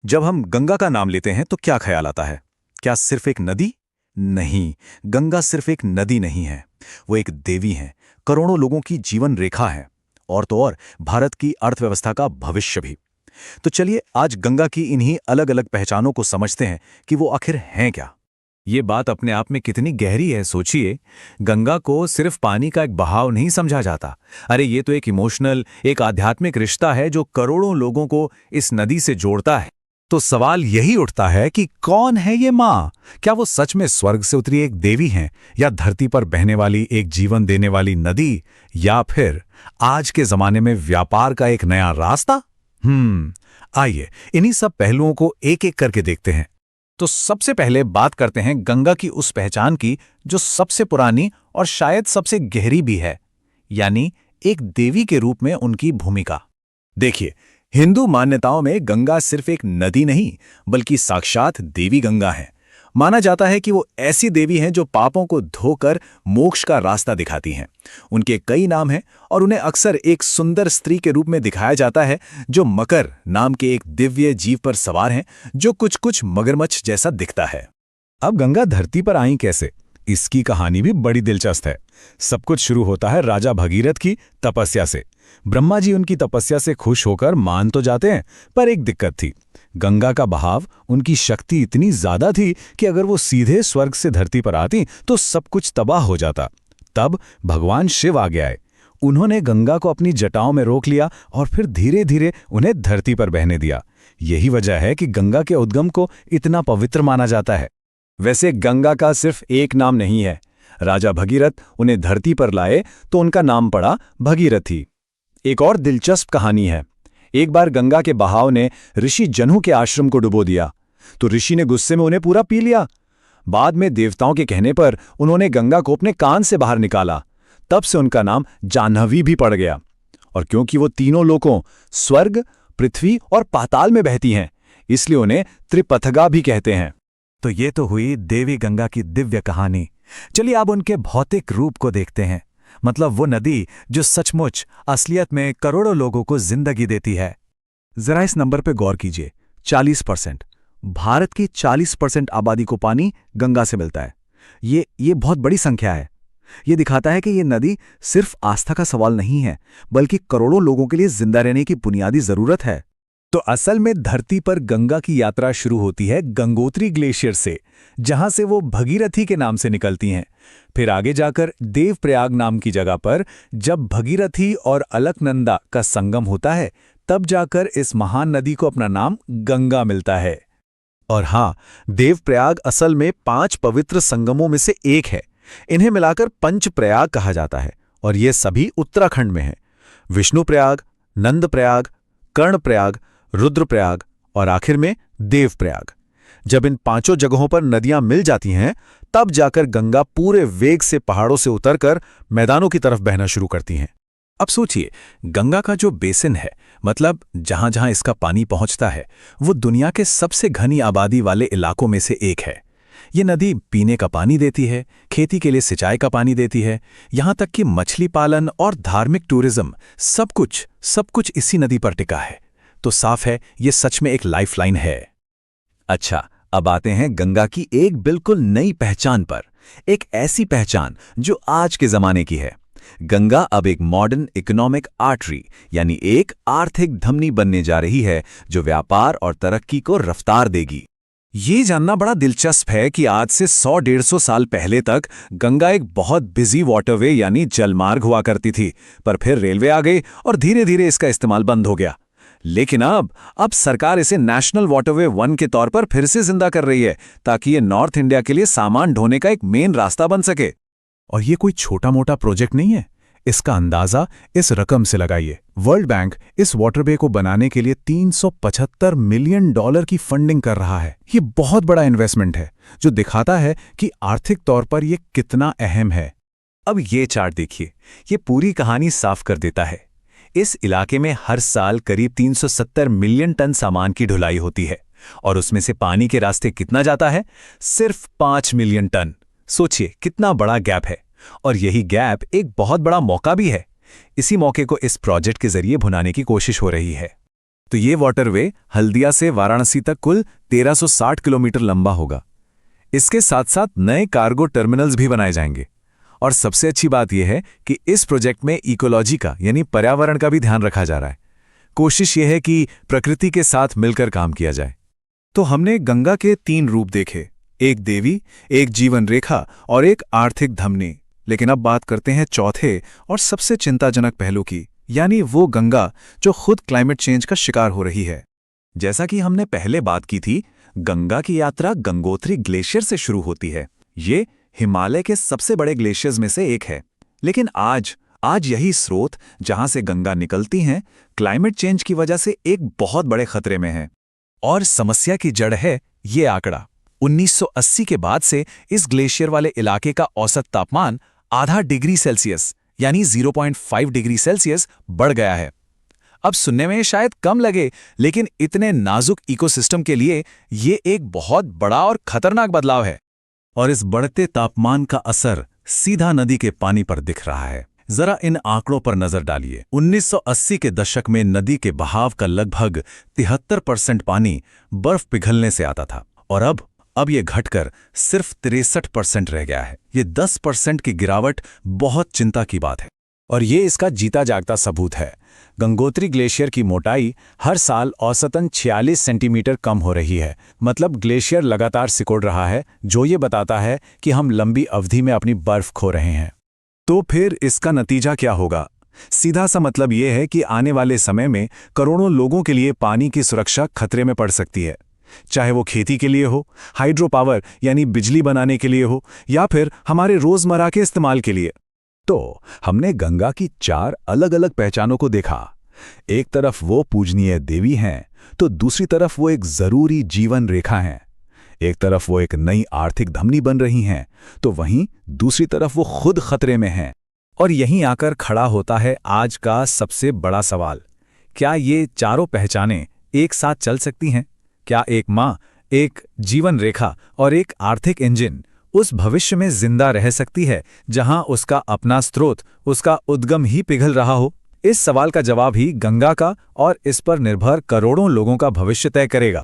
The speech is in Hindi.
जब हम गंगा का नाम लेते हैं तो क्या ख्याल आता है? क्या सिर्फ एक नदी? नहीं, गंगा सिर्फ एक नदी नहीं है। वो एक देवी है, करोड़ों लोगों की जीवन रेखा है, और तो और भारत की अर्थव्यवस्था का भविष्य भी। तो चलिए आज गंगा की इन्हीं अलग अलग पहचानों को समझते हैं कि वो आखिर हैं क्या। ये बात अपने आप में कितनी गहरी है, सोचिए। गंगा को सिर्फ पानी का एक बहाव नहीं समझा जाता। अरे ये तो एक इमोशनल, एक आध्यात्मिक रिश्ता है जो करोड़ों लोगों को इस नदी से जोड़ता है। तो सवाल यही उठता है कि कौन है ये माँ? क्या वो सच में स्वर्ग से उतरी एक देवी हैं, या धरती पर बहने वाली एक जीवन देने वाली नदी, या फिर आज के जमाने में व्यापार का एक नया रास्ता? आइए इन्हीं सब पहलुओं को एक एक करके देखते हैं। तो सबसे पहले बात करते हैं गंगा की उस पहचान की जो सबसे पुरानी और शायद सबसे गहरी भी है, यानी एक देवी के रूप में उनकी भूमिका। देखिए, हिंदू मान्यताओं में गंगा सिर्फ एक नदी नहीं बल्कि साक्षात देवी गंगा है। माना जाता है कि वो ऐसी देवी हैं जो पापों को धोकर मोक्ष का रास्ता दिखाती हैं। उनके कई नाम हैं और उन्हें अक्सर एक सुंदर स्त्री के रूप में दिखाया जाता है जो मकर नाम के एक दिव्य जीव पर सवार हैं, जो कुछ कुछ मगरमच्छ जैसा दिखता है। अब गंगा धरती पर आई कैसे? इसकी कहानी भी बड़ी दिलचस्प है। सब कुछ शुरू होता है राजा भगीरथ की तपस्या से। ब्रह्मा जी उनकी तपस्या से खुश होकर मान तो जाते हैं, पर एक दिक्कत थी। गंगा का बहाव, उनकी शक्ति इतनी ज्यादा थी कि अगर वो सीधे स्वर्ग से धरती पर आती तो सब कुछ तबाह हो जाता। तब भगवान शिव आगे आए। उन्होंने गंगा को अपनी जटाओं में रोक लिया और फिर धीरे धीरे उन्हें धरती पर बहने दिया। यही वजह है कि गंगा के उद्गम को इतना पवित्र माना जाता है। वैसे गंगा का सिर्फ एक नाम नहीं है। राजा भगीरथ उन्हें धरती पर लाए तो उनका नाम पड़ा भगीरथी। एक और दिलचस्प कहानी है। एक बार गंगा के बहाव ने ऋषि जन्हू के आश्रम को डुबो दिया, तो ऋषि ने गुस्से में उन्हें पूरा पी लिया। बाद में देवताओं के कहने पर उन्होंने गंगा को अपने कान से बाहर निकाला। तब से उनका नाम जाह्नवी भी पड़ गया। और क्योंकि वो तीनों लोकों स्वर्ग, पृथ्वी और पाताल में बहती हैं, इसलिए उन्हें त्रिपथगा भी कहते हैं। तो ये तो हुई देवी गंगा की दिव्य कहानी। चलिए अब उनके भौतिक रूप को देखते हैं, मतलब वो नदी जो सचमुच असलियत में करोड़ों लोगों को जिंदगी देती है। जरा इस नंबर पे गौर कीजिए, 40%। भारत की 40% आबादी को पानी गंगा से मिलता है। ये बहुत बड़ी संख्या है। ये दिखाता है कि ये नदी सिर्फ आस्था का सवाल नहीं है, बल्कि करोड़ों लोगों के लिए जिंदा रहने की बुनियादी जरूरत है। तो असल में धरती पर गंगा की यात्रा शुरू होती है गंगोत्री ग्लेशियर से, जहां से वो भगीरथी के नाम से निकलती हैं। फिर आगे जाकर देवप्रयाग नाम की जगह पर जब भगीरथी और अलकनंदा का संगम होता है, तब जाकर इस महान नदी को अपना नाम गंगा मिलता है। और हाँ, देवप्रयाग असल में 5 पवित्र संगमों में से एक है। इन्हें मिलाकर पंचप्रयाग कहा जाता है, और ये सभी उत्तराखंड में हैं। विष्णुप्रयाग, नंदप्रयाग, कर्णप्रयाग, रुद्रप्रयाग और आखिर में देवप्रयाग। जब इन 5 जगहों पर नदियां मिल जाती हैं, तब जाकर गंगा पूरे वेग से पहाड़ों से उतरकर मैदानों की तरफ बहना शुरू करती हैं। अब सोचिए, गंगा का जो बेसिन है, मतलब जहां जहां इसका पानी पहुंचता है, वो दुनिया के सबसे घनी आबादी वाले इलाकों में से एक है। ये नदी पीने का पानी देती है, खेती के लिए सिंचाई का पानी देती है, यहां तक कि मछली पालन और धार्मिक टूरिज्म सब कुछ इसी नदी पर टिका है। तो साफ है, ये सच में एक लाइफलाइन है। अच्छा, अब आते हैं गंगा की एक बिल्कुल नई पहचान पर, एक ऐसी पहचान जो आज के जमाने की है। गंगा अब एक मॉडर्न इकोनॉमिक आर्टरी, यानी एक आर्थिक धमनी बनने जा रही है जो व्यापार और तरक्की को रफ्तार देगी। ये जानना बड़ा दिलचस्प है कि आज से 100-150 साल पहले तक गंगा एक बहुत बिजी वाटरवे यानी जलमार्ग हुआ करती थी, पर फिर रेलवे आ गई और धीरे धीरे इसका इस्तेमाल बंद हो गया। लेकिन अब सरकार इसे नेशनल वाटरवे 1 के तौर पर फिर से जिंदा कर रही है, ताकि ये नॉर्थ इंडिया के लिए सामान ढोने का एक मेन रास्ता बन सके। और ये कोई छोटा मोटा प्रोजेक्ट नहीं है। इसका अंदाजा इस रकम से लगाइए। वर्ल्ड बैंक इस वाटरवे को बनाने के लिए $375 मिलियन की फंडिंग कर रहा है। ये बहुत बड़ा इन्वेस्टमेंट है, जो दिखाता है कि आर्थिक तौर पर ये कितना अहम है। अब ये चार्ट देखिए, ये पूरी कहानी साफ कर देता है। इस इलाके में हर साल करीब 370 मिलियन टन सामान की ढुलाई होती है, और उसमें से पानी के रास्ते कितना जाता है? सिर्फ 5 मिलियन टन। सोचिए कितना बड़ा गैप है, और यही गैप एक बहुत बड़ा मौका भी है। इसी मौके को इस प्रोजेक्ट के जरिए भुनाने की कोशिश हो रही है। तो ये वाटरवे हल्दिया से वाराणसी तक कुल 1360 किलोमीटर लंबा होगा। इसके साथ साथ नए कार्गो टर्मिनल्स भी बनाए जाएंगे। और सबसे अच्छी बात यह है कि इस प्रोजेक्ट में इकोलॉजी का यानी पर्यावरण का भी ध्यान रखा जा रहा है। कोशिश यह है कि प्रकृति के साथ मिलकर काम किया जाए। तो हमने गंगा के 3 रूप देखे, एक देवी, एक जीवन रेखा और एक आर्थिक धमनी। लेकिन अब बात करते हैं चौथे और सबसे चिंताजनक पहलू की, यानी वो गंगा जो खुद क्लाइमेट चेंज का शिकार हो रही है। जैसा कि हमने पहले बात की थी, गंगा की यात्रा गंगोत्री ग्लेशियर से शुरू होती है। ये हिमालय के सबसे बड़े ग्लेशियर्स में से एक है। लेकिन आज यही स्रोत जहां से गंगा निकलती हैं, क्लाइमेट चेंज की वजह से एक बहुत बड़े खतरे में है। और समस्या की जड़ है ये आंकड़ा। 1980 के बाद से इस ग्लेशियर वाले इलाके का औसत तापमान आधा डिग्री सेल्सियस यानी 0.5 डिग्री सेल्सियस बढ़ गया है। अब सुनने में शायद कम लगे, लेकिन इतने नाजुक इकोसिस्टम के लिए ये एक बहुत बड़ा और खतरनाक बदलाव है। और इस बढ़ते तापमान का असर सीधा नदी के पानी पर दिख रहा है। जरा इन आंकड़ों पर नजर डालिए। 1980 के दशक में नदी के बहाव का लगभग 73% पानी बर्फ पिघलने से आता था, और अब ये घटकर सिर्फ 63% रह गया है। ये 10% की गिरावट बहुत चिंता की बात है। और ये इसका जीता जागता सबूत है। गंगोत्री ग्लेशियर की मोटाई हर साल औसतन 46 सेंटीमीटर कम हो रही है। मतलब ग्लेशियर लगातार सिकुड़ रहा है, जो ये बताता है कि हम लंबी अवधि में अपनी बर्फ खो रहे हैं। तो फिर इसका नतीजा क्या होगा? सीधा सा मतलब ये है कि आने वाले समय में करोड़ों लोगों के लिए पानी की सुरक्षा खतरे में पड़ सकती है। चाहे वो खेती के लिए हो, हाइड्रो पावर यानी बिजली बनाने के लिए हो, या फिर हमारे रोजमर्रा के इस्तेमाल के लिए। तो हमने गंगा की 4 अलग अलग पहचानों को देखा। एक तरफ वो पूजनीय देवी हैं, तो दूसरी तरफ वो एक जरूरी जीवन रेखा हैं। एक तरफ वो एक नई आर्थिक धमनी बन रही हैं, तो वहीं दूसरी तरफ वो खुद खतरे में हैं। और यहीं आकर खड़ा होता है आज का सबसे बड़ा सवाल। क्या ये चारों पहचानें एक साथ चल सकती हैं? क्या एक माँ, एक जीवन रेखा और एक आर्थिक इंजन उस भविष्य में जिंदा रह सकती है जहां उसका अपना स्रोत, उसका उद्गम ही पिघल रहा हो? इस सवाल का जवाब ही गंगा का और इस पर निर्भर करोड़ों लोगों का भविष्य तय करेगा।